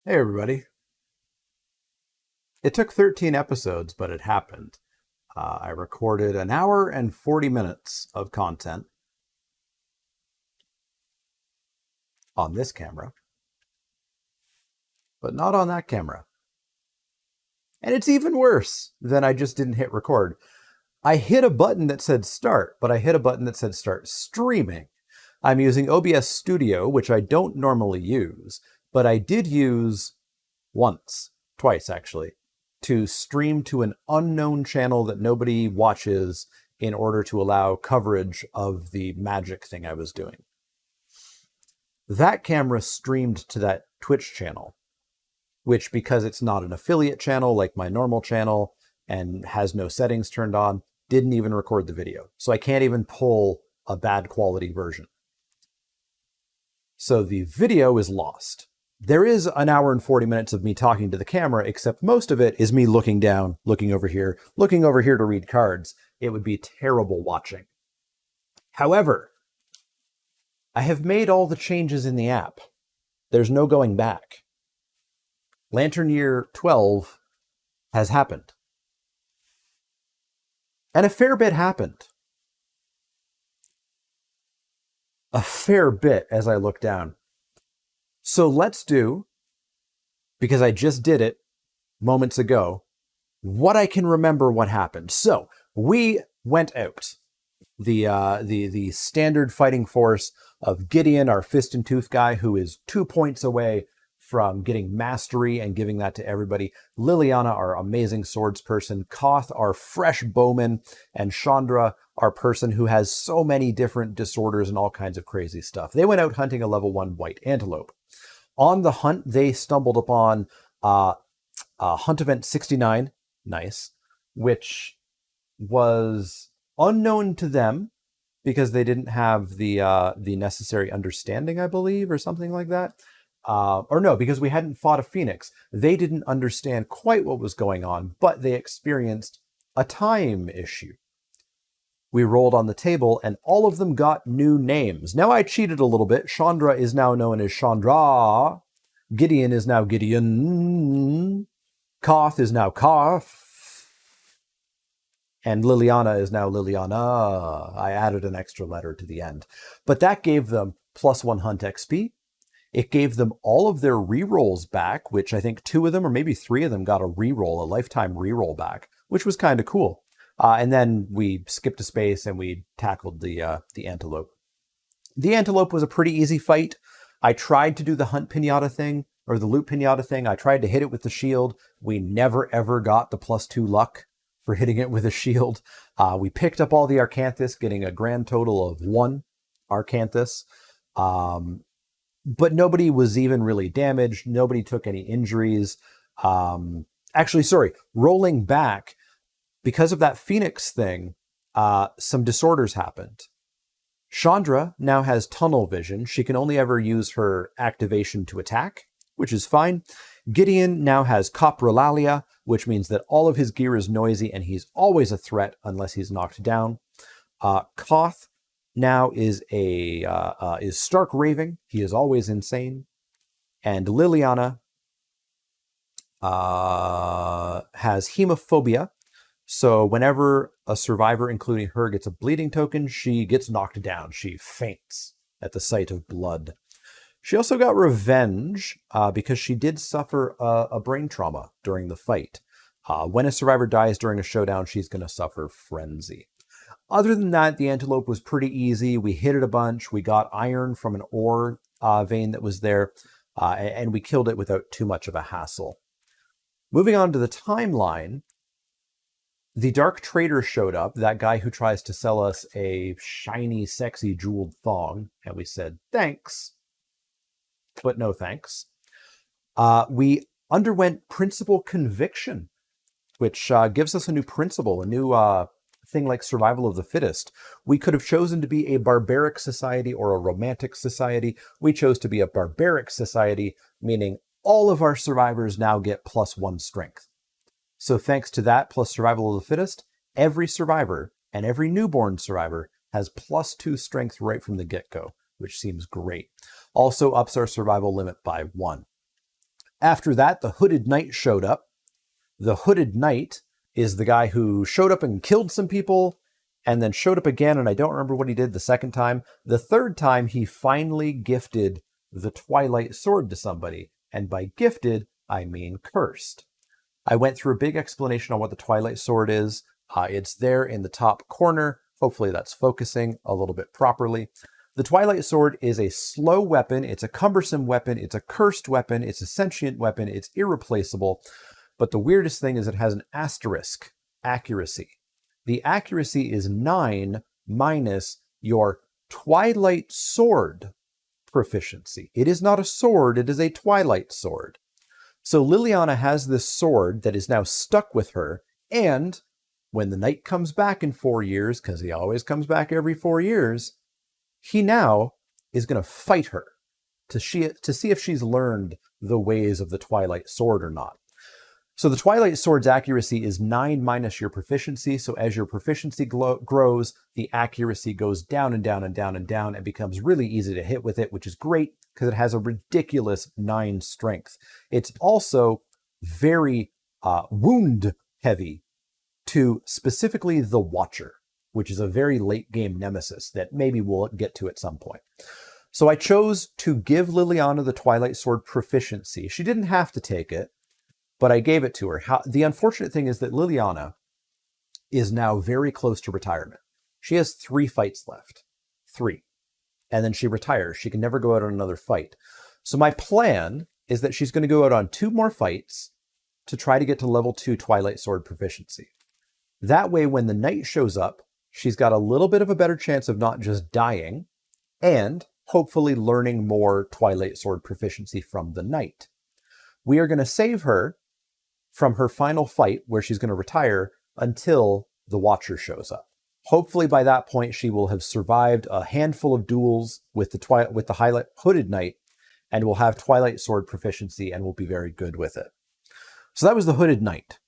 Hey everybody. It took 13 episodes, but it happened. I recorded an hour and 40 minutes of content on this camera, but not on that camera. And it's even worse than I just didn't hit record. I hit a button that said start, but I hit a button that said start streaming. I'm using OBS Studio, which I don't normally use, but I did use twice actually, to stream to an unknown channel that nobody watches in order to allow coverage of the magic thing I was doing. That camera streamed to that Twitch channel, which, because it's not an affiliate channel like my normal channel and has no settings turned on, didn't even record the video. So I can't even pull a bad quality version. So the video is lost. There is an hour and 40 minutes of me talking to the camera, except most of it is me looking down, looking over here to read cards. It would be terrible watching. However, I have made all the changes in the app. There's no going back. Lantern Year 12 has happened. And a fair bit happened. A fair bit as I look down. So let's do, because I just did it moments ago, what I can remember what happened. So we went out. The standard fighting force of Gideon, our fist and tooth guy, who is 2 points away from getting mastery and giving that to everybody. Liliana, our amazing swords person. Koth, our fresh bowman. And Chandra, our person who has so many different disorders and all kinds of crazy stuff. They went out hunting a level 1 white antelope. On the hunt, they stumbled upon Hunt Event 69, nice, which was unknown to them because they didn't have the necessary understanding, I believe, or something like that. Or no, because we hadn't fought a phoenix. They didn't understand quite what was going on, but they experienced a time issue. We rolled on the table, and all of them got new names. Now I cheated a little bit. Chandra is now known as Chandra. Gideon is now Gideon. Koth is now Koth. And Liliana is now Liliana. I added an extra letter to the end. But that gave them +1 hunt XP. It gave them all of their rerolls back, which I think 2 of them or maybe 3 of them got a reroll, a lifetime reroll back, which was kind of cool. And then we skipped a space and we tackled the antelope. The antelope was a pretty easy fight. I tried to do the hunt pinata thing, or the loot pinata thing. I tried to hit it with the shield. We never ever got the +2 luck for hitting it with a shield. We picked up all the Arcanthus, getting a grand total of 1 Arcanthus. But nobody was even really damaged. Nobody took any injuries. Actually, sorry, rolling back, because of that Phoenix thing, some disorders happened. Chandra now has tunnel vision. She can only ever use her activation to attack, which is fine. Gideon now has coprolalia, which means that all of his gear is noisy and he's always a threat unless he's knocked down. Koth now is stark raving. He is always insane. And Liliana has hemophobia. So whenever a survivor, including her, gets a bleeding token, she gets knocked down. She faints at the sight of blood. She also got revenge because she did suffer a brain trauma during the fight. When a survivor dies during a showdown, she's going to suffer frenzy. Other than that, the antelope was pretty easy. We hit it a bunch. We got iron from an ore vein that was there, and we killed it without too much of a hassle. Moving on to the timeline, the Dark Trader showed up, that guy who tries to sell us a shiny, sexy, jeweled thong, and we said, thanks, but no thanks. We underwent principal conviction, which gives us a new principle, a new thing like survival of the fittest. We could have chosen to be a barbaric society or a romantic society. We chose to be a barbaric society, meaning all of our survivors now get +1 strength. So thanks to that, plus survival of the fittest, every survivor and every newborn survivor has +2 strength right from the get-go, which seems great. Also ups our survival limit by 1. After that, the Hooded Knight showed up. The Hooded Knight is the guy who showed up and killed some people, and then showed up again, and I don't remember what he did the second time. The third time, he finally gifted the Twilight Sword to somebody. And by gifted, I mean cursed. I went through a big explanation on what the Twilight Sword is. It's there in the top corner. Hopefully that's focusing a little bit properly. The Twilight Sword is a slow weapon. It's a cumbersome weapon. It's a cursed weapon. It's a sentient weapon. It's irreplaceable. But the weirdest thing is it has an asterisk accuracy. The accuracy is 9 minus your Twilight Sword proficiency. It is not a sword. It is a Twilight Sword. So Liliana has this sword that is now stuck with her, and when the knight comes back in 4 years, because he always comes back every 4 years, he now is going to fight her to see if she's learned the ways of the Twilight Sword or not. So the Twilight Sword's accuracy is 9 minus your proficiency. So as your proficiency grows, the accuracy goes down and down and down and down and becomes really easy to hit with it, which is great because it has a ridiculous 9 strength. It's also very wound heavy to specifically the Watcher, which is a very late game nemesis that maybe we'll get to at some point. So I chose to give Liliana the Twilight Sword proficiency. She didn't have to take it, but I gave it to her. The unfortunate thing is that Liliana is now very close to retirement. She has 3 fights left. 3. And then she retires. She can never go out on another fight. So my plan is that she's going to go out on 2 more fights to try to get to level 2 Twilight Sword proficiency. That way, when the knight shows up, she's got a little bit of a better chance of not just dying and hopefully learning more Twilight Sword proficiency from the knight. We are going to save her from her final fight where she's going to retire until the Watcher shows up. Hopefully by that point, she will have survived a handful of duels with the Hooded Knight and will have Twilight Sword proficiency and will be very good with it. So that was the Hooded Knight.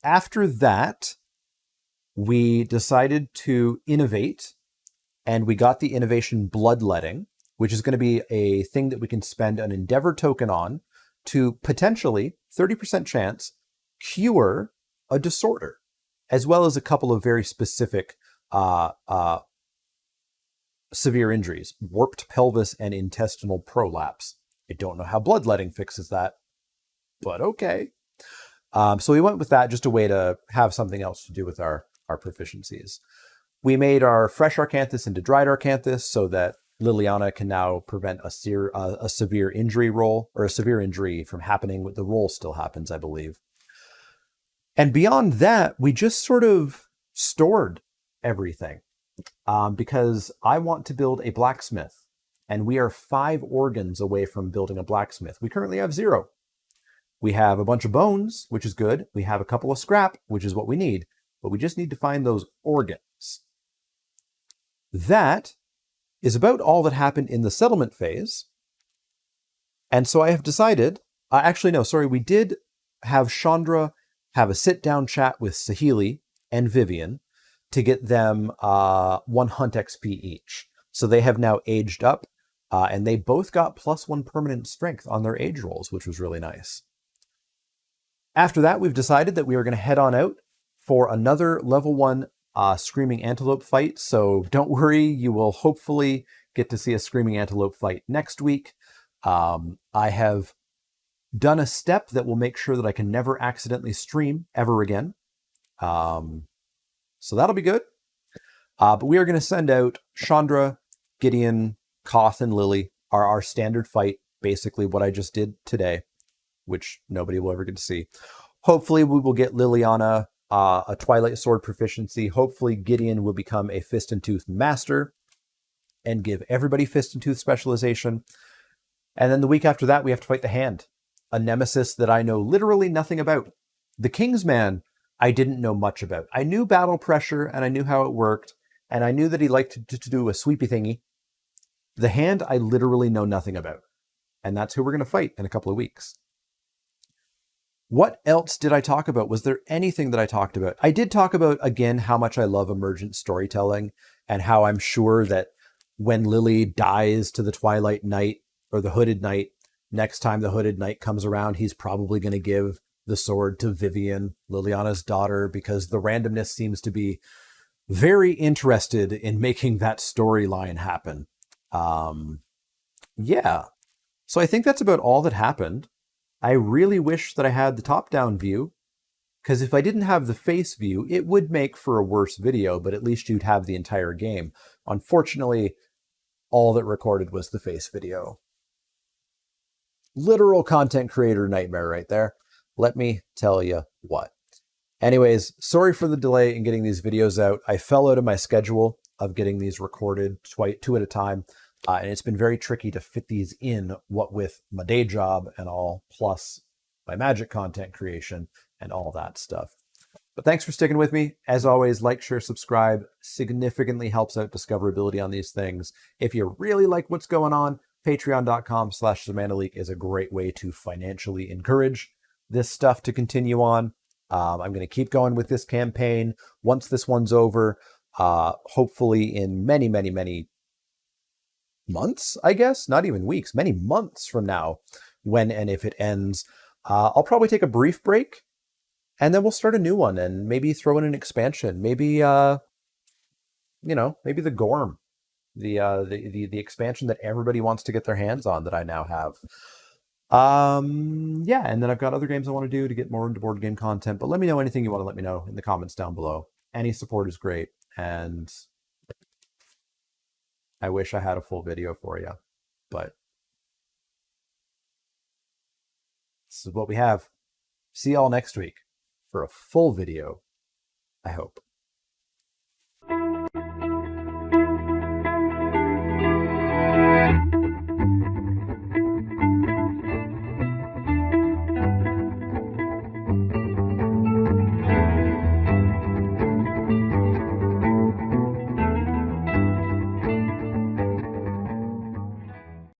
After that, we decided to innovate, and we got the innovation Bloodletting, which is going to be a thing that we can spend an Endeavor token on to potentially, 30% chance, cure a disorder, as well as a couple of very specific severe injuries, warped pelvis and intestinal prolapse. I don't know how Bloodletting fixes that, but okay. So we went with that, just a way to have something else to do with our proficiencies. We made our fresh Arcanthus into dried Arcanthus so that Liliana can now prevent a severe injury roll, or a severe injury from happening. The roll still happens, I believe. And beyond that, we just sort of stored everything because I want to build a blacksmith, and we are 5 organs away from building a blacksmith. We currently have 0. We have a bunch of bones, which is good. We have a couple of scrap, which is what we need, but we just need to find those organs. That is about all that happened in the settlement phase. And so I have decided, we did have Chandra have a sit-down chat with Saheeli and Vivian to get them 1 hunt XP each. So they have now aged up, and they both got +1 permanent strength on their age rolls, which was really nice. After that, we've decided that we are going to head on out for another level 1 Screaming Antelope fight. So don't worry, you will hopefully get to see a Screaming Antelope fight next week. I have done a step that will make sure that I can never accidentally stream ever again. So that'll be good. But we are going to send out Chandra, Gideon, Koth, and Lily, our standard fight, basically what I just did today, which nobody will ever get to see. Hopefully we will get Liliana a Twilight Sword proficiency. Hopefully Gideon will become a Fist and Tooth master and give everybody Fist and Tooth specialization. And then the week after that, we have to fight the Hand, a nemesis that I know literally nothing about. The Kingsman, I didn't know much about. I knew battle pressure and I knew how it worked, and I knew that he liked to do a sweepy thingy. The Hand, I literally know nothing about. And that's who we're going to fight in a couple of weeks. What else did I talk about? Was there anything that I talked about? I did talk about, again, how much I love emergent storytelling and how I'm sure that when Lily dies to the Twilight Knight or the Hooded Knight, next time the Hooded Knight comes around, he's probably going to give the sword to Vivian, Liliana's daughter, because the randomness seems to be very interested in making that storyline happen. Yeah. So I think that's about all that happened. I really wish that I had the top-down view, because if I didn't have the face view, it would make for a worse video, but at least you'd have the entire game. Unfortunately, all that recorded was the face video. Literal content creator nightmare right there. Let me tell you what. Anyways, sorry for the delay in getting these videos out. I fell out of my schedule of getting these recorded two at a time. And it's been very tricky to fit these in, what with my day job and all, plus my Magic content creation and all that stuff. But thanks for sticking with me. As always, like, share, subscribe. Significantly helps out discoverability on these things. If you really like what's going on, patreon.com/TheManaLeak is a great way to financially encourage this stuff to continue on. I'm going to keep going with this campaign once this one's over, hopefully in many, many, many months, I guess, not even weeks, many months from now, when and if it ends. I'll probably take a brief break, and then we'll start a new one and maybe throw in an expansion. Maybe, maybe the Gorm, the expansion that everybody wants to get their hands on that I now have. Yeah, and then I've got other games I want to do to get more into board game content, but let me know anything you want to let me know in the comments down below. Any support is great, and I wish I had a full video for you, but this is what we have. See y'all next week for a full video, I hope.